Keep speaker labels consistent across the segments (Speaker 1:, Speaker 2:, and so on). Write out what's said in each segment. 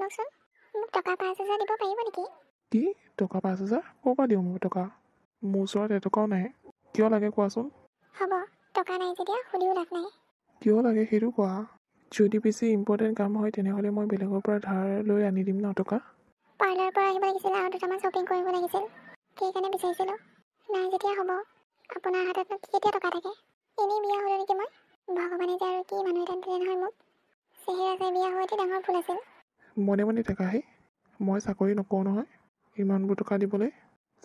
Speaker 1: শুনকচোন, মোক টকা 5,000 দিব পাৰিব নেকি?
Speaker 2: কি টকা 5,000? ক'ৰ পৰা দিওঁ মই টকা? মোৰ ওচৰত এটকাও নাই। কিয় লাগে কোৱাচোন?
Speaker 1: হ'ব, টকা নাই যেতিয়া সুধিও লাভ নাই।
Speaker 2: কিয় লাগে সেইটো কোৱা। যদি বেছি ইম্পৰ্টেণ্ট কাম হয় তেনেহ'লে মই বেলেগৰ পৰা ধাৰ লৈ আনি দিম ন টকা।
Speaker 1: পাৰ্লাৰৰ পৰা আহিব লাগিছিল আৰু দুটামান শ্বপিং কৰিব লাগিছিল, সেইকাৰণে বিচাৰিছিলোঁ। নাই যেতিয়া হ'ব, আপোনাৰ হাততনো কেতিয়া টকা থাকে? এনেই বিয়া হ'লোঁ নেকি মই? ভগৱানে যে আৰু কি মানুহ এটা দিলে নহয় মোক। চেহেৰা চাই বিয়া হোৱাটো ডাঙৰ ভুল আছিল।
Speaker 2: মনে মনে থাকাহে। মই চাকৰি নকৰোঁ নহয় ইমানবোৰ টকা দিবলৈ।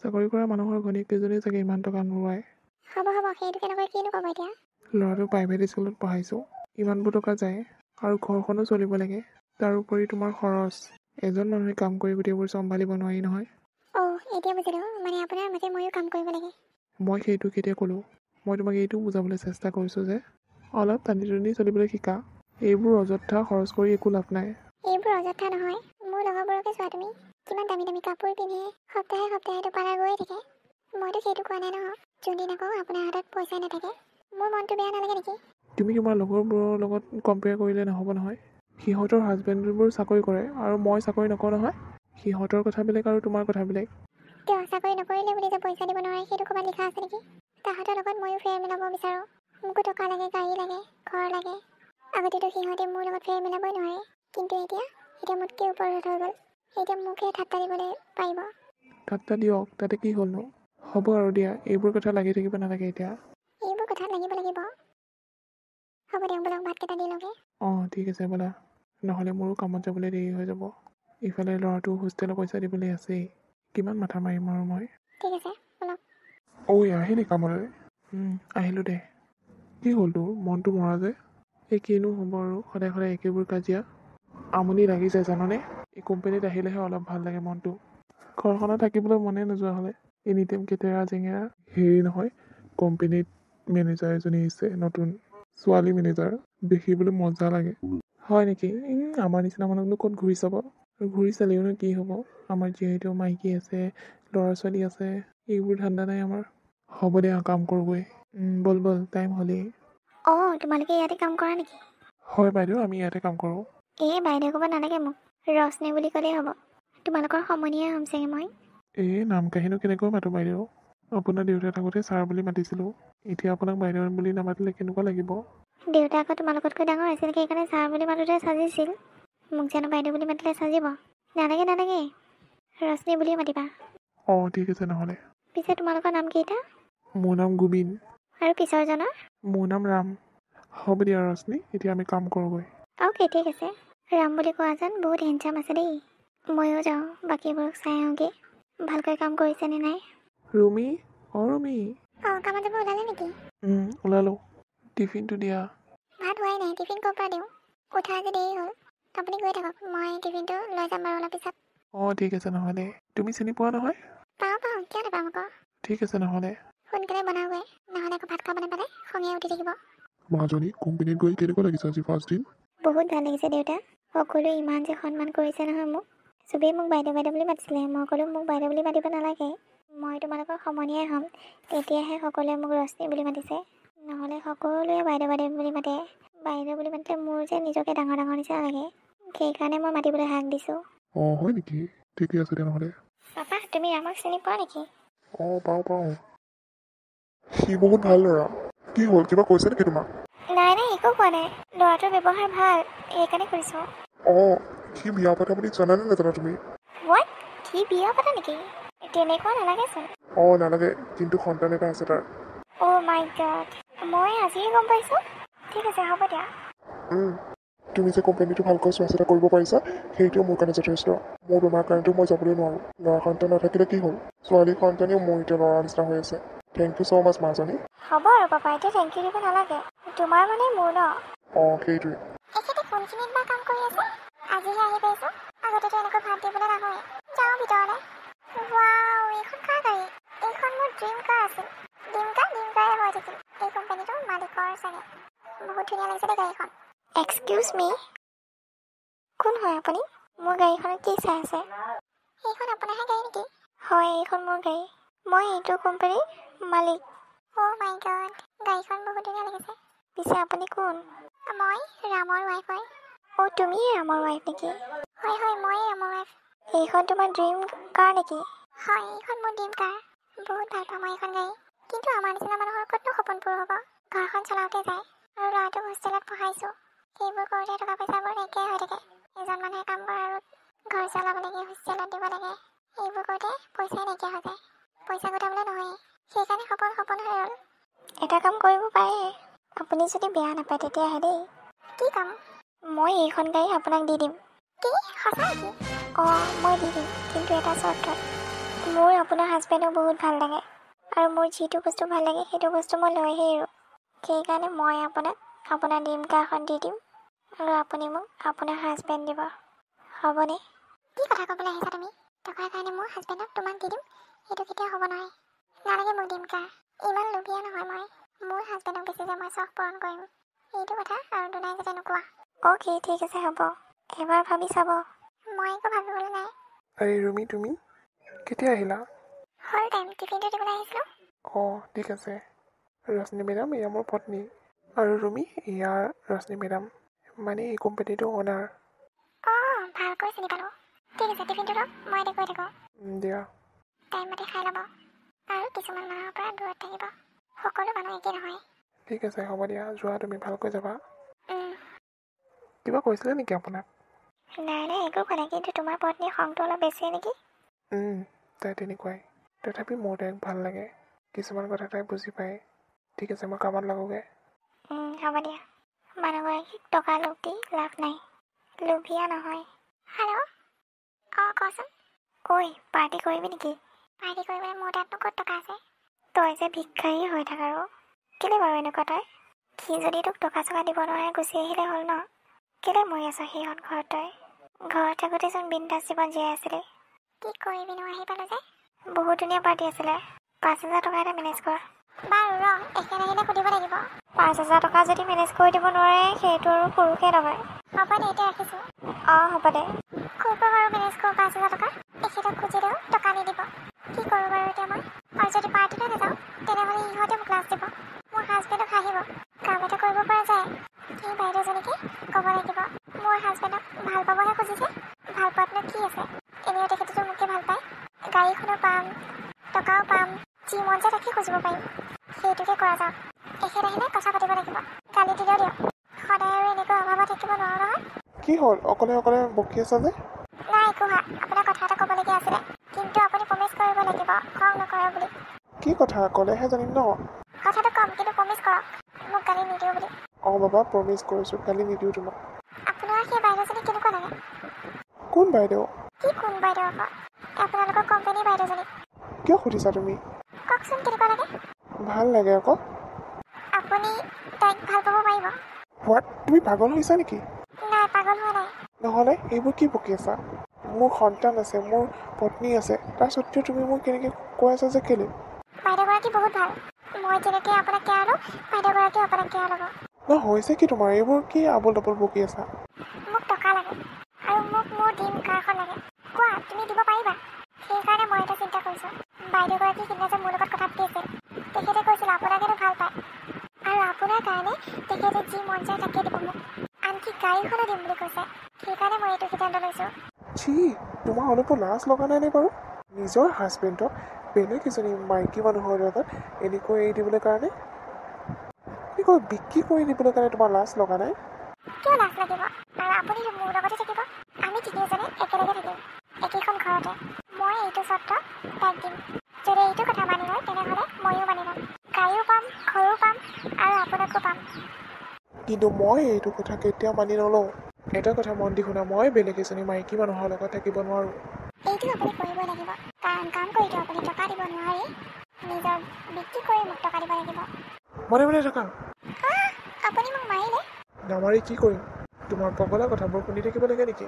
Speaker 2: চাকৰি কৰা মানুহৰ ঘৈণীয়েককেইজনীয়ে চাগে ইমান টকা নোৰোৱায়।
Speaker 1: হ'ব, সেইটোকে নকয় কিনো ক'ব এতিয়া?
Speaker 2: ল'ৰাটো প্ৰাইভেট স্কুলত পঢ়াইছোঁ, ইমানবোৰ টকা যায় আৰু ঘৰখনো চলিব লাগে। তাৰোপৰি তোমাৰ খৰচ। এজন মানুহে কাম কৰি গোটেইবোৰ চম্ভালিব নোৱাৰি নহয়।
Speaker 1: এতিয়া বুজিলোঁ, মানে আপোনাৰ মতে ময়ো কাম কৰিব লাগে।
Speaker 2: মই সেইটো কেতিয়া ক'লোঁ? মই তোমাক এইটো বুজাবলৈ চেষ্টা কৰিছোঁ যে অলপ টানি টানি চলিবলৈ শিকা। এইবোৰ অযথা খৰচ কৰি একো লাভ নাই।
Speaker 1: এইবোৰ অযথা নহয়। মোৰ লগৰবোৰকে চোৱা তুমি, কিমান দামী দামী কাপোৰ পিন্ধে, সপ্তাহে সপ্তাহেতো পাৰ্লাৰ গৈয়ে থাকে। মইতো সেইটো কোৱা নাই নহয়। যোনদিনা কওঁ আপোনাৰ হাতত পইচা নাথাকে, মোৰ মনটো বেয়া নালাগে নেকি?
Speaker 2: তুমি তোমাৰ লগৰবোৰৰ লগত কম্পেয়াৰ কৰিলে নহ'ব নহয়। সিহঁতৰ হাজবেণ্ডবোৰ চাকৰি কৰে আৰু মই চাকৰি নকৰোঁ নহয়। সিহঁতৰ কথা বেলেগ আৰু তোমাৰ কথা বেলেগ।
Speaker 1: কিয় চাকৰি নকৰিলে বুলি যে পইচা দিব নোৱাৰে সেইটো ক'ৰবাত লিখা আছে নেকি? তাহাঁতৰ লগত ময়ো ফেৰ মিলাব বিচাৰোঁ। মোকো টকা লাগে, গাড়ী লাগে, ঘৰ লাগে। আগতেতো সিহঁতে মোৰ লগত ফেৰ মিলাবই নোৱাৰে, কিন্তু এতিয়া মোতকৈ ওপৰত হৈ গ'ল। এতিয়া মোকহে ঠাট্টা দিবলৈ পাৰিব।
Speaker 2: ঠাট্টা দিয়ক, তাতে কি হ'লনো? হ'ব আৰু দিয়া, এইবোৰ কথা লাগি থাকিব নালাগে এতিয়া।
Speaker 1: এইবোৰ কথাত লাগিব। হ'ব দিয়ক, বোলক ভাতকেইটা দি লওঁগে।
Speaker 2: ঠিক আছে ব'লা, নহ'লে মোৰো কামত যাবলৈ দেৰি হৈ যাব। ইফালে ল'ৰাটো হোষ্টেলৰ পইচা দিবলৈ আছেই। কিমান মাথা মাৰিম আৰু মই।
Speaker 1: ঠিক আছে, ব'লক।
Speaker 2: আহিলি কামলৈ? আহিলোঁ দে। কি হ'ল তোৰ মনটো মৰা যে? এই কিনো হ'ব আৰু সদায় সদায় একেবোৰ কাজিয়া। আমনি লাগি যায় জাননে? এই কোম্পানীত আহিলেহে অলপ ভাল লাগে মনটো। ঘৰখনত থাকিবলৈ মনে নোযোৱা হ'লে এনিটাইম কেতেৰা জেঙেৰা। হেৰি নহয়, কোম্পানীত মেনেজাৰ এজনী আহিছে, নতুন ছোৱালী মেনেজাৰ। দেখিবলৈ মজা লাগে। হয় নেকি? আমাৰ নিচিনা মানুহকনো ক'ত ঘূৰি চাব? আৰু ঘূৰি চালেওনো কি হ'ব? আমাৰ যিহেতু মাইকী আছে, ল'ৰা ছোৱালী আছে, এইবোৰ ধান্দা নাই আমাৰ। হ'ব দে কাম কৰোঁগৈ। ব'ল টাইম হ'লেই।
Speaker 1: তোমালোকে ইয়াতে কাম কৰা নেকি?
Speaker 2: হয় বাইদেউ, আমি ইয়াতে কাম কৰোঁ।
Speaker 1: বাইদেউ ক'ব নালাগে মোক, ৰশ্মি বুলি ক'লেই হ'ব। তোমালোকৰ সমনীয়া হ'ম চাগে মই।
Speaker 2: নাম কাহিনী কেনেকৈ মাতো বাইদেউ? আপোনাৰ দেউতা থাকোঁতে ছাৰ বুলি মাতিছিলোঁ, এতিয়া আপোনাক বাইদেউ বুলি নামাতিলে কেনেকুৱা লাগিব?
Speaker 1: দেউতা আকৌ তোমালোকতকৈ ডাঙৰ আছিল, সেইকাৰণে ছাৰ বুলি মাতোতে চাজিছিল। মোক জানো বাইদেউ বুলি মাতিলে চাজিব? নালাগে, ৰশ্মি বুলিয়ে মাতিবা।
Speaker 2: ঠিক আছে নহ'লে।
Speaker 1: পিছে তোমালোকৰ নাম কেইটা?
Speaker 2: মোৰ নাম গোবিন।
Speaker 1: আৰু পিছৰজনৰ?
Speaker 2: মোৰ নাম ৰাম। হ'ব দিয়া ৰশ্মি, এতিয়া আমি কাম কৰোঁগৈ।
Speaker 1: ঠিক আছে। ৰাম বুলি কোৱাজন বহুত হেণ্ডচাম আছে দেই। ময়ো যাওঁ, বাকীবোৰক চাই আহোঁগৈ ভালকৈ কাম কৰিছেনে নাই।
Speaker 2: ৰুমি, ৰুমি।
Speaker 1: কামত যাব ওলালে নেকি?
Speaker 2: ওলালোঁ। টিফিনটো দিয়া।
Speaker 1: ভাত হোৱাই নাই, টিফিন ক'ৰ পৰা দিওঁ? উঠা আজি দেৰি হ'ল। আপুনি গৈ থাকক, মই টিফিনটো লৈ যাম বাৰু অলপ পিছত।
Speaker 2: ঠিক আছে নহ'লে। তুমি চিনি পোৱা নহয়?
Speaker 1: পাওঁ, কিয় নাপাম আকৌ।
Speaker 2: ঠিক আছে নহ'লে।
Speaker 1: সোনকালে বনাওঁগৈ, নহ'লে আকৌ ভাত খাব নাপালে খঙে উঠি থাকিব।
Speaker 2: মাজনী, কোম্পানীত গৈ কেনেকুৱা লাগিছে আজি ফাৰ্ষ্ট দিন?
Speaker 1: বহুত ভাল লাগিছে দেউতা। সকলোৱে ইমান যে সন্মান কৰিছে নহয় মোক। চবেই মোক বাইদেউ বুলি মাতিছিলে। মই ক'লোঁ মোক বাইদেউ বুলি মাতিব নালাগে, মই তোমালোকৰ সমনীয়াই হ'ম। তেতিয়াহে সকলোৱে মোক ৰশ্মি বুলি মাতিছে, নহ'লে সকলোৱে বাইদেউ বুলি মাতে। বাইদেউ বুলি মাতিলে মোৰ যে নিজকে ডাঙৰ নিচিনা লাগে, সেইকাৰণে মই মাতিবলৈ হাক দিছোঁ।
Speaker 2: হয় নেকি? ঠিকে আছে তেনেহ'লে।
Speaker 1: পাপা, তুমি আমাক চিনি পোৱা নেকি?
Speaker 2: পাওঁ। সি বহুত ভাল ল'ৰা। কি হ'ল, কিবা কৈছে নেকি তোমাক?
Speaker 1: নাই, একো কোৱা নাই। ল'ৰাটোৰ ব্যৱহাৰ ভাল, সেইকাৰণে কৰিছোঁ।
Speaker 2: সি বিয়া পতা বুলি জানানে নাজানা তুমি?
Speaker 1: সি বিয়া পতা নেকি? তেনেকুৱা নালাগেচোন।
Speaker 2: নালাগে, কিন্তু সন্তান এটা আছে তাৰ।
Speaker 1: মাই গড, মই আজিয়ে গম পাইছোঁ। ঠিক আছে, হ'ব দিয়া।
Speaker 2: তুমি যে কোম্পানীটো ভালকৈ চোৱা চিতা কৰিব পাৰিছা, সেইটোৱে মোৰ কাৰণে যথেষ্ট। মোৰ বেমাৰ কাৰণেতো মই যাবলৈ নোৱাৰোঁ। ল'ৰা সন্তান নাথাকিলে কি হ'ল? ছোৱালী সন্তানেও মোৰ এতিয়া ল'ৰা নিচিনা হৈ আছে। থেংক ইউ ছ' মাছ মাজনী।
Speaker 1: হ'ব আৰু পাপা, এতিয়া থেংক ইউ দিব নালাগে। তোমাৰ মানে মোৰ ন?
Speaker 2: সেইটোৱে।
Speaker 1: এখেতে কোনখিনিত বা কাম কৰি আছে? আজিহে আহি পাইছোঁ। আগতেতো এনেকৈ ভাত দিবলৈ নাহোৱে। যাওঁ ভিতৰলৈ। ৱাও, এইখন কাৰ গাড়ী? এইখন মোৰ ড্ৰিম কাৰ আছিল। ড্ৰিম হৈ থাকিল। এই কোম্পানীটোৰ মালিকৰ চাগে। বহুত ধুনীয়া লাগিছে দেই গাড়ীখন। এক্সকিউজ মি, কোন হয় আপুনি? মোৰ গাড়ীখনত কি চাই আছে? এইখন আপোনাৰহে গাড়ী নেকি? হয়, এইখন মোৰ গাড়ী। মই এইটো কোম্পানীৰ মালিক। মাই গড, গাড়ীখন বহুত ধুনীয়া লাগিছে। পিছে আপুনি কোন? মই ৰামৰ ৱাইফ হয়। তুমিয়ে ৰামৰ ৱাইফ নেকি? হয় হয় ময়ে মোৰ ৱাইফ।
Speaker 3: এইখন তোমাৰ ড্ৰিম কাৰ নেকি?
Speaker 1: হয় এইখন মোৰ ড্ৰিম কাৰ। বহুত ভাল পাওঁ মই এইখন গাড়ী। কিন্তু আমাৰ নিচিনা মানুহৰ ক'তনো সপোন পূৰ হ'ব। ঘৰখন চলাওঁতে যায় আৰু ল'ৰাটোক হোষ্টেলত পঢ়াইছোঁ। সেইবোৰ কৰোঁতে টকা পইচাবোৰ নাইকিয়াই হৈ থাকে। এজন মানুহে কাম কৰা আৰু ঘৰ চলাব লাগে, হোষ্টেলত দিব লাগে। এইবোৰ কৰোঁতে পইচাই নাইকিয়া হৈ যায়। পইচা গোটাবলৈ নহয়েই। সেইকাৰণে সপোন হৈ ৰ'ল।
Speaker 3: এটা কাম কৰিব পাৰে। আপুনি যদি বেয়া নাপায় তেতিয়াহে দেই।
Speaker 1: কি কাম?
Speaker 3: মই এইখন গাড়ী আপোনাক দি দিম।
Speaker 1: কি সঁচা নেকি?
Speaker 3: অঁ মই দি দিম, কিন্তু এটা চৰ্তত। মোৰ আপোনাৰ হাজবেণ্ডক বহুত ভাল লাগে আৰু মোৰ যিটো বস্তু ভাল লাগে সেইটো বস্তু মই লৈহে এৰোঁ। সেইকাৰণে মই আপোনাক আপোনাৰ ড্ৰিম কাৰখন দি দিম আৰু আপুনি মোক আপোনাৰ হাজবেণ্ড দিব। হ'বনে?
Speaker 1: কি কথা ক'বলৈ আহিছা তুমি? টকাৰ কাৰণে মোৰ হাজবেণ্ডক তোমাক দি দিম? সেইটো কেতিয়াও হ'ব নোৱাৰে। নালাগে মোক ড্ৰিম কাৰ। ইমান লোভীয়া নহয় মই। মোৰ হাজবেণ্ডক বেছি যে মই চখ পূৰণ কৰিম এইটো কথা আৰু দুনাই যাতে নোকোৱা।
Speaker 3: অ'কে ঠিক আছে হ'ব। এবাৰ ভাবি চাব।
Speaker 1: মই একো ভাবিবলৈ নাই।
Speaker 2: আৰে ৰুমি তুমি কেতিয়া আহিলা?
Speaker 1: হ'ল টাইম টিফিনটো দিবলৈ আহিছিলোঁ।
Speaker 2: অঁ ঠিক আছে। ৰশ্মি মেডাম এয়া মোৰ পত্নী আৰু ৰুমি ইয়াৰ ৰশ্মি মেডাম, মানে এই কোম্পানীটোৰ অ'নাৰ।
Speaker 1: অঁ ভালকৈ চিনি পালোঁ। ঠিক আছে টিফিনটো লওক, মই এতিয়া গৈ থাকোঁ।
Speaker 2: দিয়া।
Speaker 1: টাইমমতে খাই ল'ব আৰু কিছুমান মানুহৰ পৰা দূৰত থাকিব। সকলো মানুহ একেই নহয়।
Speaker 2: ঠিক আছে হ'ব দিয়া, যোৱা তুমি ভালকৈ যাবা।
Speaker 1: উম।
Speaker 2: কিবা কৈছিলে নেকি আপোনাক?
Speaker 3: নাই নাই একো কোৱা নাই, কিন্তু তোমাৰ পত্নীৰ খংটো অলপ বেছিয়ে নেকি?
Speaker 2: তাই তেনেকুৱাই। তথাপি মোৰ তাইক ভাল লাগে। কিছুমান কথা তাই বুজি পায়। ঠিক আছে মই কামত লাগোগৈ।
Speaker 3: হ'ব দিয়া। মানুহগৰাকীক টকা লোভ দি লাভ নাই। লোভীয়া নহয়।
Speaker 1: হেল্ল' অঁ কচোন।
Speaker 3: ঐ পাৰ্টি কৰিবি নেকি?
Speaker 1: পাৰ্টি কৰিবলৈ মোৰ তাতনো ক'ত টকা আছে?
Speaker 3: তই যে ভিক্ষাৰী হৈ থাক আৰু কেলে বাৰু এনেকুৱা তই? সি যদি তোক টকা চকা দিব নোৱাৰে গুচি আহিলে হ'ল ন। কেলে মৰি আছ সেইখন ঘৰত তই? ঘৰত থাকোঁতেচোন বিন্দাছ জীৱন জীয়াই আছিলি।
Speaker 1: কি কৰিবিনো আহি পালোঁ যে।
Speaker 3: বহুত ধুনীয়া পাৰ্টি আছিলে। 5,000 টকা এটা মেনেজ কৰ।
Speaker 1: বাৰু ৰ এখেত আহিলে সুধিব লাগিব।
Speaker 3: 5,000 টকা যদি মেনেজ কৰি দিব নোৱাৰে সেইটো আৰু সৰুকৈ নহয়।
Speaker 1: হ'ব দে এতিয়া ৰাখিছোঁ।
Speaker 3: অঁ হ'ব দে।
Speaker 1: ক'ৰ পৰা বাৰু মেনেজ কৰোঁ 5,000 টকা? এখেতক খুজিলেও টকা নিদিব। কি কৰোঁ বাৰু এতিয়া মই? আৰু যদি পাৰ্টিলৈ নাযাওঁ তেনেহ'লে ইহঁতে মোক লাজ দিব। মোৰ হাজবেণ্ডক হাঁহিব। কাম এটা কৰিব পৰা যায়। সেই বাইদেউজনীকে ক'ব লাগিব মোৰ হাজবেণ্ডক ভাল পাবহে খুজিছে। ভাল পোৱাতনো কি আছে? এনেও তেখেতেতো মোকে ভাল পায়। গাড়ীখনো পাম, টকাও পাম, যি মন যায় তাকে খুজিব পাৰিম। সেইটোকে কৰা যাওক। এখেত আহিলে কথা পাতিব লাগিব। গালি দিলেও দিয়ক। সদায় আৰু এনেকৈ অভাৱত থাকিব নোৱাৰোঁ নহয়।
Speaker 2: কি হ'ল অকলে অকলে বকি আছা যে?
Speaker 1: নাই একো হোৱা। আপোনাক কথা এটা ক'বলগীয়া আছিলে, কিন্তু আপুনি প্ৰমিছ কৰিব লাগিব খং নকৰে বুলি।
Speaker 2: কি কথা ক'লেহে জানিম ন।
Speaker 1: কথাটো ক'ম, কিন্তু প্ৰমিছ কৰক মোক গালি নিদিওঁ বুলি।
Speaker 2: অঁ বাবা প্ৰমিছ কৰিছোঁ, গালি নিদিওঁ তোমাক।
Speaker 1: আপোনাৰ সেই বাইদেউজনী কেনেকুৱা লাগে?
Speaker 2: কোন বাইদেউ?
Speaker 1: কি কোন বাইদেউ আকৌ? আপোনালোকৰ কোম্পানীৰ বাইদেউজনী।
Speaker 2: কিয় সুধিছা তুমি?
Speaker 1: কওকচোন কেনেকুৱা লাগে?
Speaker 2: ভাল লাগে আকৌ।
Speaker 1: আপুনি তাইক ভাল পাব পাৰিব?
Speaker 2: হোৱাট তুমি পাগল হৈছা নেকি?
Speaker 1: নাই পাগল হোৱা নাই।
Speaker 2: নহ'লে এইবোৰ কি বকি আছা? মোৰ সন্তান আছে, মোৰ পত্নী আছে, তাৰ স্বত্বেও তুমি মোক কেনেকৈ কৈ আছা যে কেলৈ?
Speaker 1: বাইদেউগৰাকী বহুত ভাল। মই যেনেকৈ আপোনাক কেয়াৰ লওঁ বাইদেউগৰাকীও আপোনাক কেয়াৰ ল'ব।
Speaker 2: হৈছে কি তোমাৰ এইবোৰ কি আবোল তাবোল বকি আছা?
Speaker 1: মোক টকা লাগে আৰু মোক মোৰ ড্ৰিম কাৰখন লাগে। কোৱা তুমি দিব পাৰিবা? সেইকাৰণে মই এটা চিন্তা কৰিছোঁ। বাইদেউগৰাকী সিদিনা যে মোৰ লগত কথা পাতি আছিল, তেখেতে কৈছিল আপোনাকেতো ভাল পায় আৰু আপোনাৰ কাৰণে তেখেতে যি মন যায় তাকে দিব মোক। আনকি গাড়ীখনো দিম বুলি কৈছে। সেইকাৰণে মই এইটো সিদ্ধান্ত লৈছোঁ।
Speaker 2: ছি তোমাৰ অলপো লাজ লগা নাই নে বাৰু? নিজৰ হাজবেণ্ডক বেলেগ এজনী মাইকী মানুহৰ লগত এনেকৈ এৰি দিবলৈ কাৰণে, এনেকৈ বিক্ৰী কৰি দিবলৈ কাৰণে তোমাৰ লাজ লগা নাই?
Speaker 1: কিয় লাজ লাগিব? আৰু আপুনি মোৰ লগতে থাকিব। আমি তিনিওজনে একেলগে থাকিম একেখন ঘৰতে। মই এইটো চৰ্ত তাইক দিম। যদি এইটো কথা মানি লয় তেনেহ'লে ময়ো মানি ল'ম। গাড়ীও পাম, ঘৰো পাম আৰু আপোনাকো পাম।
Speaker 2: কিন্তু মই এইটো কথা কেতিয়াও মানি নলওঁ। এটা কথা মন দি শুনা, মই বেলেগ এজনী মাইকী মানুহৰ লগত থাকিব নোৱাৰোঁ।
Speaker 1: এইটো আপুনি কৰিবই লাগিব, কাৰণ কাম কৰিতো আপুনি টকা দিব নোৱাৰি। নিজৰ বিক্ৰী কৰি মোক টকা দিব লাগিব।
Speaker 2: মনে মনে থাকা।
Speaker 1: আপুনি মোক মাৰিলে?
Speaker 2: নামাৰি কি কৰিম? তোমাৰ পগলা কথাবোৰ শুনি থাকিব লাগে নেকি?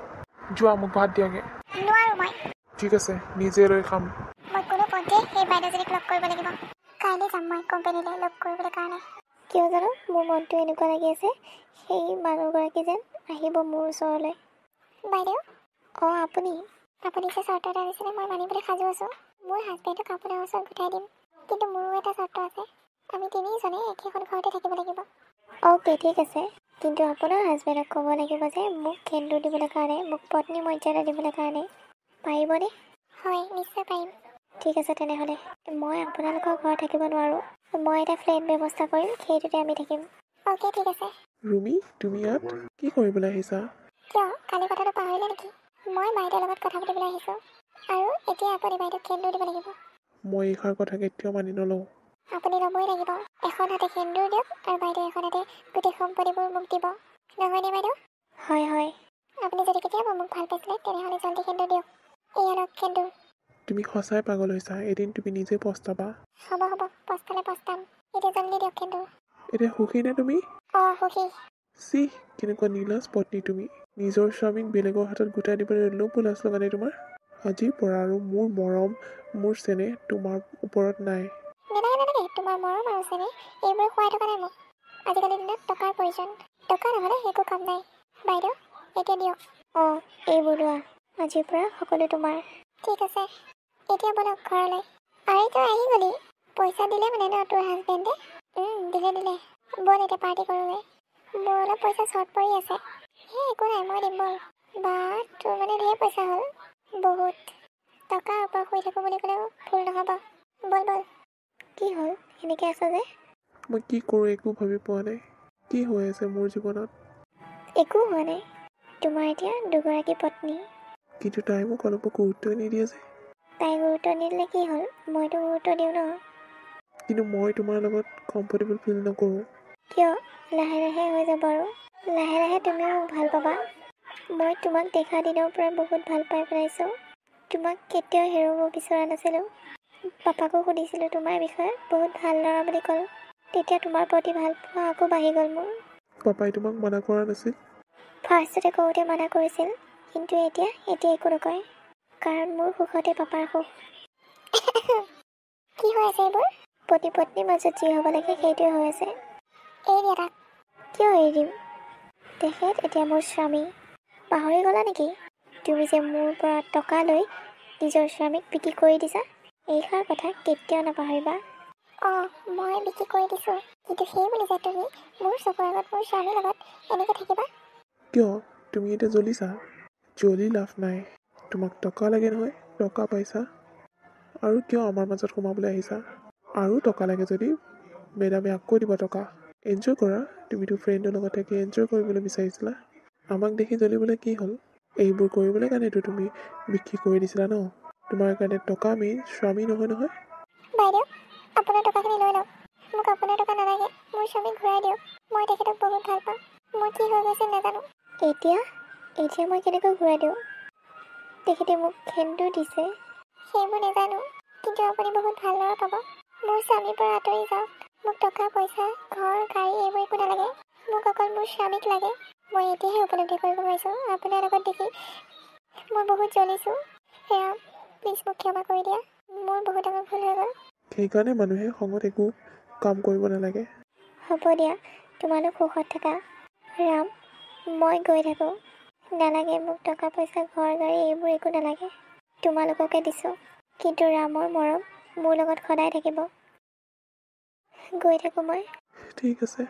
Speaker 2: যোৱা মোক ভাত দিয়াগে।
Speaker 1: নোৱাৰোঁ মই।
Speaker 2: ঠিক আছে নিজে লৈ খাম।
Speaker 1: মই কোনো পধ্যেই সেই বাইদেউজনীক লগ কৰিব লাগিব। কাইলৈ যাম মই কোম্পানীলৈ লগ কৰিবলৈ কাৰণে।
Speaker 3: কিয় জানো মোৰ মনটো এনেকুৱা লাগি আছে সেই মানুহগৰাকী যেন আহিব মোৰ ওচৰলৈ।
Speaker 1: বাইদেউ
Speaker 3: অঁ আপুনি
Speaker 1: যে চৰ্ত এটা দিছিলে মই মানিবলৈ সাজু আছোঁ। মোৰ হাজবেণ্ডক আপোনাৰ ওচৰত গোটাই দিম, কিন্তু মোৰো এটা চৰ্ত আছে। আমি তিনিজনে একেখন ঘৰতে থাকিব লাগিব।
Speaker 3: অ'কে ঠিক আছে। কিন্তু আপোনাৰ হাজবেণ্ডক ক'ব লাগিব যে মোক সেন্দুৰ দিবলৈ কাৰণে, মোক পত্নী মৰ্যাদা দিবলৈ কাৰণে। পাৰিবনে?
Speaker 1: হয়, নিশ্চয় পাৰিম।
Speaker 3: ঠিক আছে তেনেহ'লে। মই আপোনালোকৰ ঘৰত থাকিব নোৱাৰোঁ। মই এটা ফ্লেট ব্যৱস্থা কৰিম, সেইটোতে আমি থাকিম।
Speaker 1: অ'কে, ঠিক আছে।
Speaker 2: ৰুমি, তুমি ইয়াত কি কৰিবলৈ আহিছা?
Speaker 1: কিয়, কালি কথাটো পাহৰিলে নেকি? মই বাইদেউৰ লগত কথা পাতিবলৈ আহিছোঁ। আৰু এতিয়া আপুনি বাইদেউক সেন্দুৰ দিব লাগিব।
Speaker 2: মই এইষাৰ কথা কেতিয়াও মানি নলওঁ।
Speaker 1: আপুনি ল'বই লাগিব। এখন হাতে সেন্দুৰ দিয়ক আৰু বাইদেউ এখন হাতে গোটেই সম্পত্তিবোৰ মোক দিব। নহয়নে বাইদেউ?
Speaker 3: হয় হয়।
Speaker 1: আপুনি যদি কেতিয়াবা মোক ভাল পাইছিলে তেনেহ'লে জল্দি সেন্দুৰ দিয়ক। এয়া লওক সেন্দুৰ।
Speaker 2: তুমি সঁচাই পাগল হৈছা। এদিন তুমি নিজে পস্তাবা।
Speaker 1: হ'ব, পস্তালে পস্তাম। এতিয়া জল্দি দিয়ক সেন্দুৰ।
Speaker 2: এতিয়া সুখী নে তুমি?
Speaker 1: অঁ, সুখী।
Speaker 2: চিহ, কেনেকুৱা নীলাজ পত্নী তুমি। নিজৰ স্বামীক বেলেগৰ হাতত গোটাই দিবলৈ লোভ লাজ লগা নাই তোমাৰ? আজিৰ পৰা আৰু মোৰ মৰম, মোৰ চেনেহ তোমাৰ ওপৰত নাই।
Speaker 1: নালাগে, তোমাৰ মৰম আৰু চেনেহ এইবোৰ খুৱাই থকা নাই মোক। আজিকালি দিনত টকাৰ প্ৰয়োজন। টকা নহ'লে একো কাম নাই। বাইদেউ, এতিয়া দিয়ক।
Speaker 3: অঁ, এইবোৰ লোৱা। আজিৰ পৰা সকলো তোমাৰ।
Speaker 1: ঠিক আছে, এতিয়া বলক ঘৰলৈ। আৰে তই আহি গলি। পইচা দিলে মানে ন তোৰ হাজবেণ্ডে? দিলে। ব'ল এতিয়া পাৰ্টি কৰোঁগৈ। মোৰ অলপ পইচা শ্বৰ্ট পৰি আছে। একো নাই, মই দিম ব'ল। বা, তোৰ মানে ঢেৰ পইচা হ'ল। বহুত। টকাৰ ওপৰত শুই থাকোঁ বুলি ক'লেও ভুল নহ'ব। ব'ল।
Speaker 3: কি হ'ল, এনেকৈ আছা যে?
Speaker 2: মই কি কৰোঁ একো ভাবি পোৱা নাই। কি হৈ আছে মোৰ জীৱনত?
Speaker 3: একো হোৱা নাই। তোমাৰ এতিয়া দুগৰাকী পত্নী।
Speaker 2: কিন্তু তাই মোক অলপো গুৰুত্বই নিদিয়ে যে।
Speaker 3: তাই গুৰুত্ব নিদিলে কি হ'ল? মইতো গুৰুত্ব দিওঁ ন।
Speaker 2: কিন্তু মই তোমাৰ লগত কমফৰ্টেবল ফিল নকৰোঁ।
Speaker 3: কিয়? লাহে লাহে হৈ যাব আৰু। লাহে লাহে তুমিও মোক ভাল পাবা। মই তোমাক দেখা দিনৰ পৰা বহুত ভাল পাই পেলাইছোঁ। তোমাক কেতিয়াও হেৰুৱাব বিচৰা নাছিলোঁ। পাপাকো সুধিছিলোঁ তোমাৰ বিষয়ে, বহুত ভাল ল'ৰা বুলি ক'ল। তেতিয়া তোমাৰ প্ৰতি ভাল পোৱা আকৌ বাঢ়ি গ'ল মোৰ।
Speaker 2: পাপাই তোমাক মানা কৰা নাছিল?
Speaker 3: ফাৰ্ষ্টতে কওঁতে মানা কৰিছিল, কিন্তু এতিয়া একো নকয়। কাৰণ মোৰ সুখতে পাপাৰ সুখ।
Speaker 1: কি হৈ আছে এইবোৰ?
Speaker 3: পতি পত্নীৰ মাজত যি হ'ব লাগে সেইটোৱে হৈ আছে।
Speaker 1: এৰি দিয়া তাক।
Speaker 3: কিয় এৰি দিম? তেখেত এতিয়া মোৰ স্বামী। পাহৰি গ'লা নেকি? তুমি যে মোৰ পৰা টকা লৈ নিজৰ স্বামীক বিক্ৰী কৰি দিছা, এইষাৰ কথা কেতিয়াও নাপাহৰিবা।
Speaker 1: অঁ, মই বিক্ৰী কৰি দিছোঁ। কিন্তু সেই বুলি যে তুমি মোৰ চকুৰ আগত মোৰ স্বামীৰ লগত এনেকৈ থাকিবা?
Speaker 2: কিয়? তুমি এতিয়া জ্বলিছা? জ্বলি লাভ নাই। তোমাক টকা লাগে নহয়, টকা পাইছা। আৰু কিয় আমাৰ মাজত সোমাবলৈ আহিছা? আৰু টকা লাগে যদি মেডামে আকৌ দিব টকা। এনজয় কৰা। তুমিতো ফ্ৰেণ্ডৰ লগত থাকি এনজয় কৰিবলৈ বিচাৰিছিলা। আমাক দেখি জ্বলিবলৈ কি হ'ল? এইবোৰ কৰিবলৈ কাৰণেতো তুমি বিক্ৰী কৰি দিছিলা ন। তোমাৰ কাৰণে টকা মেইন, স্বামী নহয়।
Speaker 1: বাইদেউ, আপোনাৰ টকাখিনি লৈ লওক। মোক আপোনাৰ টকা নালাগে। মোৰ স্বামীক ঘূৰাই দিয়ক। মই তেখেতক বহুত ভাল পাওঁ। মোৰ কি হৈ গৈছিল নাজানো।
Speaker 3: এতিয়া মই কেনেকৈ ঘূৰাই দিওঁ? তেখেতে মোক সেন্দুৰ দিছে।
Speaker 1: সেইবোৰ নাজানো, কিন্তু আপুনি বহুত ভাল ল'ৰা পাব। মোৰ স্বামীৰ পৰা আঁতৰি যাওক। মোক টকা পইচা, ঘৰ, গাড়ী এইবোৰ একো নালাগে। মোক অকল মোৰ স্বামীক লাগে। মই এতিয়াহে উপলব্ধি কৰিব পাৰিছোঁ আপোনাৰ লগত দেখি মই বহুত জ্বলিছোঁ। সেয়া প্লিজ মোক ক্ষমা কৰি দিয়া। মোৰ বহুত ডাঙৰ ভুল হৈ গ'ল।
Speaker 2: সেইকাৰণে মানুহে খঙত একো কাম কৰিব নালাগে।
Speaker 3: হ'ব দিয়া, তোমালোক সুখত থাকা। ৰাম, মই গৈ থাকোঁ। নালাগে মোক টকা পইচা, ঘৰ গাড়ী এইবোৰ একো নালাগে। তোমালোককে দিছোঁ, কিন্তু ৰামৰ মৰম মোৰ লগত সদায় থাকিব। গৈ থাকোঁ মই।
Speaker 2: ঠিক আছে।